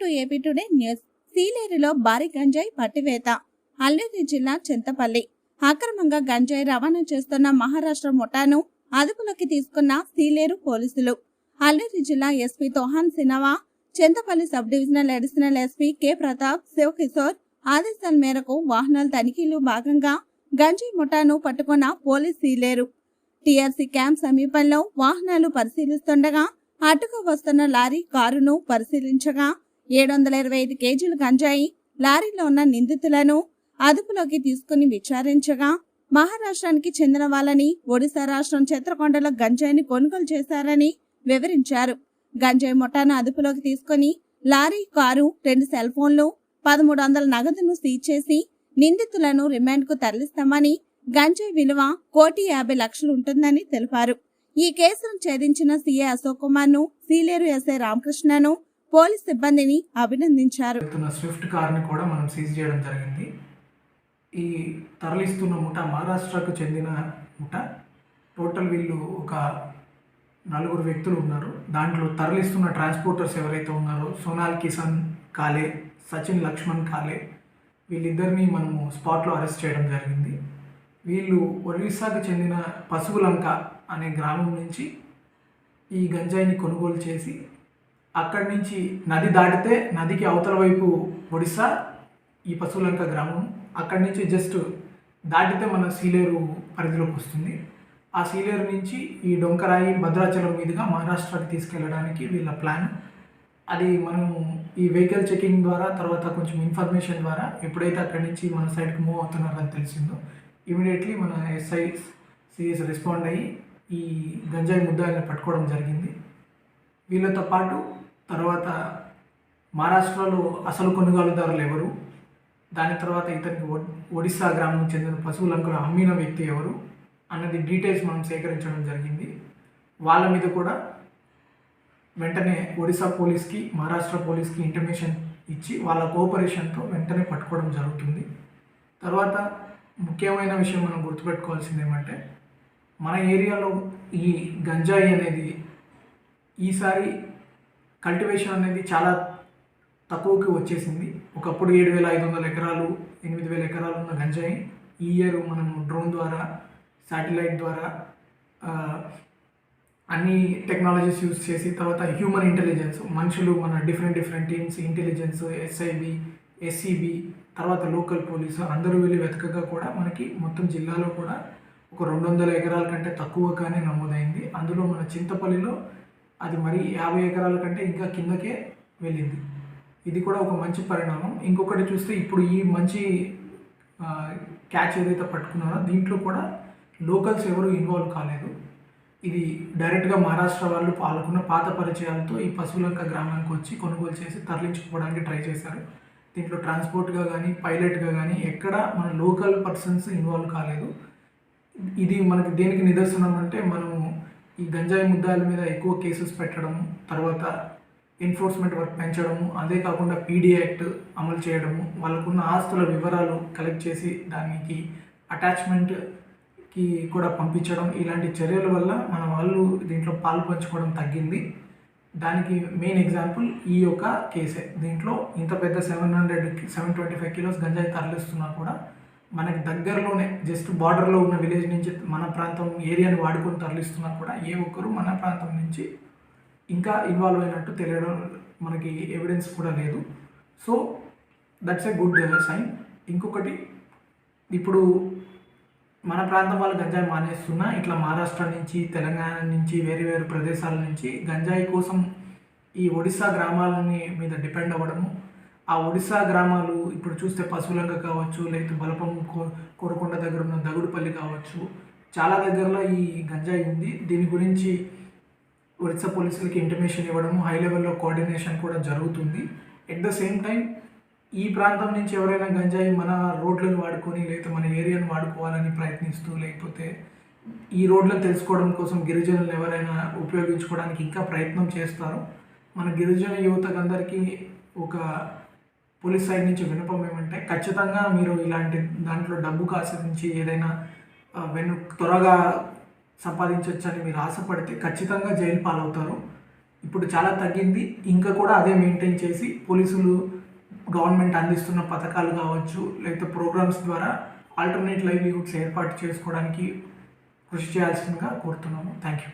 To AP today news. సీలేరులో భారీ గంజాయి పట్టివేత. అల్లూరి జిల్లా చింతపల్లి. అక్రమంగా గంజాయి రవాణా చేస్తున్న మహారాష్ట్ర ముఠాను అదుపులోకి తీసుకున్న సీలేరు పోలీసులు. అల్లూరి జిల్లా SP Tuhin Sinha, Chintapalli sub divisional additional SP K Pratap Shivakishore ఆదేశాల మేరకు వాహనాల తనిఖీలు భాగంగా గంజాయి ముఠాను పట్టుకున్న పోలీస్ సీలేరు టీఆర్సీ క్యాంప్ సమీపంలో వాహనాలు పరిశీలిస్తుండగా అటుగా వస్తున్న లారీ కారును పరిశీలించగా 725 కేజీల గంజాయి లారీలో ఉన్న నిందితులను అదుపులోకి తీసుకుని విచారించగా మహారాష్ట్రానికి చెందిన వాళ్ళని ఒడిశా రాష్ట్రం చిత్రకొండలో గంజాయిని కొనుగోలు చేశారని వివరించారు. గంజాయి ముఠాను అదుపులోకి తీసుకుని లారీ, కారు, 2 సెల్ ఫోన్లు, 1300 నగదును సీజ్ చేసి నిందితులను రిమాండ్ కు తరలిస్తామని, గంజాయి విలువ 1,50,00,000 ఉంటుందని తెలిపారు. ఈ కేసును ఛేదించిన సీఏ అశోక్ కుమార్ ను, సీలేరు ఎస్ఐ రామకృష్ణను, పోలీస్ సిబ్బందిని అభినందించారు. స్విఫ్ట్ కార్ని కూడా మనం సీజ్ చేయడం జరిగింది. ఈ తరలిస్తున్న ముఠ మహారాష్ట్రకు చెందిన ముఠ. టోటల్ వీళ్ళు ఒక 4 వ్యక్తులు ఉన్నారు. దాంట్లో తరలిస్తున్న ట్రాన్స్పోర్టర్స్ ఎవరైతే ఉన్నారో సోనాల్ కిషన్ కాలే, సచిన్ లక్ష్మణ్ కాలే, వీళ్ళిద్దరిని మనము స్పాట్లో అరెస్ట్ చేయడం జరిగింది. వీళ్ళు ఒరిస్సాకు చెందిన పసుపులంక అనే గ్రామం నుంచి ఈ గంజాయిని కొనుగోలు చేసి అక్కడి నుంచి నది దాటితే నదికి అవతల వైపు ఒడిస్సా, ఈ పసుపులంక గ్రామం. అక్కడి నుంచి జస్ట్ దాటితే మన సీలేరు పరిధిలోకి వస్తుంది. ఆ సీలేరు నుంచి ఈ డొంకరాయి, భద్రాచలం మీదుగా మహారాష్ట్రకి తీసుకెళ్ళడానికి వీళ్ళ ప్లాన్. అది మనం ఈ వెహికల్ చెకింగ్ ద్వారా, తర్వాత కొంచెం ఇన్ఫర్మేషన్ ద్వారా ఎప్పుడైతే అక్కడి నుంచి మన సైడ్కి మూవ్ అవుతున్నారని తెలిసిందో ఇమీడియట్లీ మన సిఎస్ రెస్పాండ్ అయ్యి ఈ గంజాయి ముద్దాయిల్ని పట్టుకోవడం జరిగింది. వీళ్ళతో పాటు తర్వాత మహారాష్ట్రలో అసలు కొనుగోలుదారులు ఎవరు, దాని తర్వాత ఇతనికి ఒడిస్సా గ్రామం చెందిన పశువులంకలు అమ్మిన వ్యక్తి ఎవరు అన్నది డీటెయిల్స్ మనం సేకరించడం జరిగింది. వాళ్ళ మీద కూడా వెంటనే ఒడిస్సా పోలీస్కి, మహారాష్ట్ర పోలీస్కి ఇంటిమేషన్ ఇచ్చి వాళ్ళ కోఆపరేషన్తో వెంటనే పట్టుకోవడం జరుగుతుంది. తర్వాత ముఖ్యమైన విషయం మనం గుర్తుపెట్టుకోవాల్సింది ఏమంటే, మన ఏరియాలో ఈ గంజాయి అనేది ఈసారి కల్టివేషన్ అనేది చాలా తక్కువకి వచ్చేసింది. ఒకప్పుడు 7,500 ఎకరాలు, 8,000 ఎకరాలు ఉన్న గంజాయి ఈ ఇయర్ మనం డ్రోన్ ద్వారా, శాటిలైట్ ద్వారా అన్ని టెక్నాలజీస్ యూజ్ చేసి, తర్వాత హ్యూమన్ ఇంటెలిజెన్స్, మనుషులు మన different teams, intelligence, SIB, SCB, తర్వాత లోకల్ పోలీసు అందరూ వెళ్ళి వెతకగా కూడా మనకి మొత్తం జిల్లాలో కూడా ఒక 200 ఎకరాల కంటే తక్కువగానే నమోదైంది. అందులో మన చింతపల్లిలో అది మరి 50 ఎకరాల కంటే ఇంకా కిందకే వెళ్ళింది. ఇది కూడా ఒక మంచి పరిణామం. ఇంకొకటి చూస్తే ఇప్పుడు ఈ మంచి క్యాచ్ ఏదైతే పట్టుకున్నారో దీంట్లో కూడా లోకల్స్ ఎవరు ఇన్వాల్వ్ కాలేదు. ఇది డైరెక్ట్గా మహారాష్ట్ర వాళ్ళు పాల్గొన్న పాత పరిచయాలతో ఈ పశువులంక గ్రామానికి వచ్చి కొనుగోలు చేసి తరలించుకోవడానికి ట్రై చేశారు. దీంట్లో ట్రాన్స్పోర్ట్గా కానీ, పైలట్గా కానీ ఎక్కడ మన లోకల్ పర్సన్స్ ఇన్వాల్వ్ కాలేదు. ఇది మనకి దేనికి నిదర్శనం అంటే, మనము ఈ గంజాయి ముద్దాయిల మీద ఎక్కువ కేసెస్ పెట్టడము, తర్వాత ఎన్ఫోర్స్మెంట్ వర్క్ పెంచడము, అదే కాకుండా పీడీ యాక్ట్ అమలు చేయడము, వాళ్ళకున్న ఆస్తుల వివరాలు కలెక్ట్ చేసి దానికి అటాచ్మెంట్కి కూడా పంపించడం, ఇలాంటి చర్యల వల్ల మన వాళ్ళు దీంట్లో పాలు పంచుకోవడం తగ్గింది. దానికి మెయిన్ ఎగ్జాంపుల్ ఈ యొక్క కేసే. దీంట్లో ఇంత పెద్ద 725 కిలోస్ గంజాయి తరలిస్తున్నా కూడా మనకి దగ్గరలోనే జస్ట్ బార్డర్లో ఉన్న విలేజ్ నుంచి మన ప్రాంతం ఏరియాని వాడుకొని తరలిస్తున్నా కూడా ఏ ఒక్కరు మన ప్రాంతం నుంచి ఇంకా ఇన్వాల్వ్ అయినట్టు తెలియడం మనకి ఎవిడెన్స్ కూడా లేదు. So that's a good sign. ఇంకొకటి, ఇప్పుడు మన ప్రాంతం వాళ్ళు గంజాయి మానేస్తున్నా ఇట్లా మహారాష్ట్ర నుంచి, తెలంగాణ నుంచి, వేరు ప్రదేశాల నుంచి గంజాయి కోసం ఈ ఒడిస్సా గ్రామాలని మీద డిపెండ్ అవ్వడము. ఆ ఒడిస్సా గ్రామాలు ఇప్పుడు చూస్తే పశువులంక కావచ్చు, లేకపోతే బలపం, కోరకొండ దగ్గర ఉన్న దగుడుపల్లి కావచ్చు, చాలా దగ్గరలో ఈ గంజాయి ఉంది. దీని గురించి ఒడిస్సా పోలీసులకి ఇంటిమేషన్ ఇవ్వడము, హై లెవెల్లో కోఆర్డినేషన్ కూడా జరుగుతుంది. ఎట్ ద సేమ్ టైం ఈ ప్రాంతం నుంచి ఎవరైనా గంజాయి మన రోడ్లను వాడుకొని, లేకపోతే మన ఏరియాను వాడుకోవాలని ప్రయత్నిస్తూ, లేకపోతే ఈ రోడ్లను తెలుసుకోవడం కోసం గిరిజనులు ఎవరైనా ఉపయోగించుకోవడానికి ఇంకా ప్రయత్నం చేస్తారు. మన గిరిజన యువతకు అందరికీ ఒక పోలీస్ సైడ్ నుంచి వినపం ఏమంటే, ఖచ్చితంగా మీరు ఇలాంటి దాంట్లో డబ్బుకు ఆశించి ఏదైనా త్వరగా సంపాదించవచ్చని మీరు ఆశపడితే ఖచ్చితంగా జైలు పాలవుతారు. ఇప్పుడు చాలా తగ్గింది. ఇంకా కూడా అదే మెయింటైన్ చేసి పోలీసులు గవర్నమెంట్ అందిస్తున్న పథకాలు కావచ్చు, లేకపోతే ప్రోగ్రామ్స్ ద్వారా ఆల్టర్నేట్ లైవ్లీహుడ్స్ ఏర్పాటు చేసుకోవడానికి కృషి చేయాల్సిందిగా కోరుతున్నాము. Thank you.